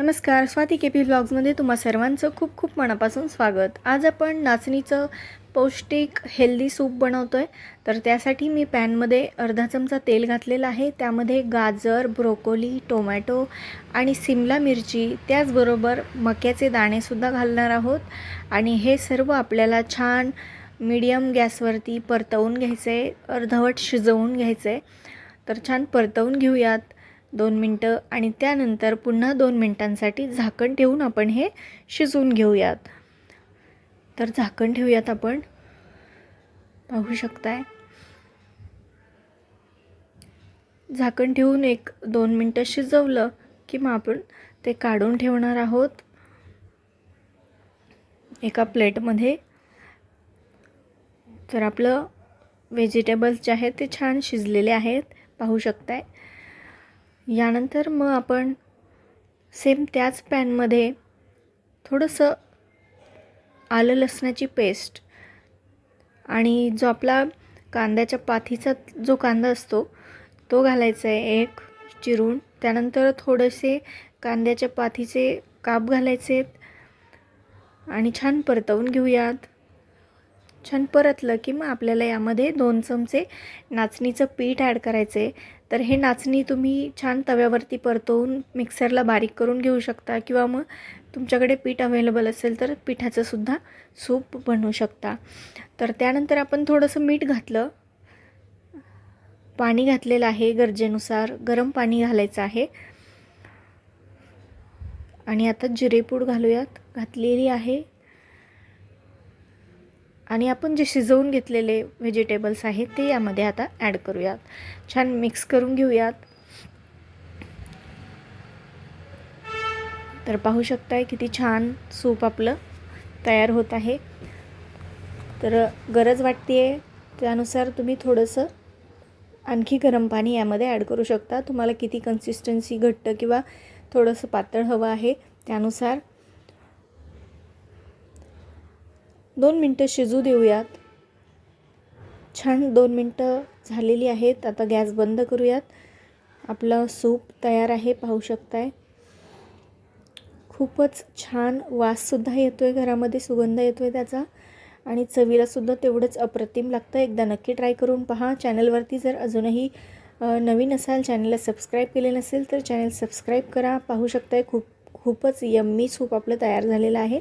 नमस्कार, स्वाती केपी व्लॉग्समध्ये तुम्हा सर्वांचं खूप खूप मनापासून स्वागत। आज आपण नाचणीचं पौष्टिक हेल्दी सूप बनवतो आहे। तर त्यासाठी मी पॅनमध्ये अर्धा चमचा तेल घातलेलं आहे। त्यामध्ये गाजर, ब्रोकोली, टोमॅटो आणि सिमला मिरची त्याचबरोबर मक्याचे दाणेसुद्धा घालणार आहोत आणि हे सर्व आपल्याला छान मीडियम गॅसवरती परतवून घ्यायचे आहे, अर्धवट शिजवून घ्यायचे आहे। तर छान परतवून घेऊयात 2 मिनिटं आणि त्यानंतर पुन्हा 2 मिनिटांसाठी झाकण ठेवून आपण हे शिजवून घेऊयात। तर झाकण ठेवूयात आपण, पाहू शकताय। झाकण ठेवून 1-2 मिनिटं शिजवलं की मग आपण ते काढून ठेवणार आहोत एका प्लेटमध्ये। तर आपलं व्हेजिटेबल्स जे आहेत ते छान शिजलेले आहेत, पाहू शकताय। यानंतर मग आपण सेम त्याच पॅनमध्ये थोडंसं आलं लसणाची पेस्ट आणि जो आपला कांद्याच्या पातीचा जो कांदा असतो तो घालायचा आहे एक चिरून। त्यानंतर थोडेसे कांद्याच्या पातीचे काप घालायचे आणि छान परतवून घेऊयात। छान परतलं की मग आपल्याला यामध्ये 2 चमचे नाचणीचं पीठ ॲड करायचे। तर हे नाचणी तुम्ही छान तव्यावरती परतवून मिक्सरला बारीक करून घेऊ शकता किंवा मग तुमच्याकडे पीठ अवेलेबल असेल तर पिठाचं सुद्धा सूप बनवू शकता। तर त्यानंतर आपण थोडंसं मीठ घातलं, पाणी घातलेलं आहे गरजेनुसार, गरम पाणी घालायचं आहे आणि आता जिरेपूड घालूयात, घातलेली आहे आणि आपण जे शिजवून घेतलेले व्हेजिटेबल्स आहेत ते यामध्ये आता ॲड करूयात। छान मिक्स करून घेऊयात। तर पाहू शकताय किती छान सूप आपलं तयार होत आहे। तर गरज वाटते त्यानुसार तुम्ही थोडंसं आणखी गरम पाणी यामध्ये ॲड करू शकता। तुम्हाला किती कन्सिस्टन्सी घट्ट किंवा थोडंसं पातळ हवं आहे त्यानुसार। 2 मिनिटं शिजू देऊयात। छान 2 मिनिटं झालेली आहेत। आता गॅस बंद करूयात। आपलं सूप तयार आहे, पाहू शकताय। खूपच छान वाससुद्धा येतो आहे, घरामध्ये सुगंध येतो आहे त्याचा आणि चवीलासुद्धा तेवढंच अप्रतिम लागतं। एकदा नक्की ट्राय करून पहा। चॅनलवरती जर अजूनही नवीन असाल, चॅनलला सबस्क्राईब केले नसेल तर चॅनल सबस्क्राईब करा। पाहू शकताय खूपच यम्मी सूप आपलं तयार झालेलं आहे।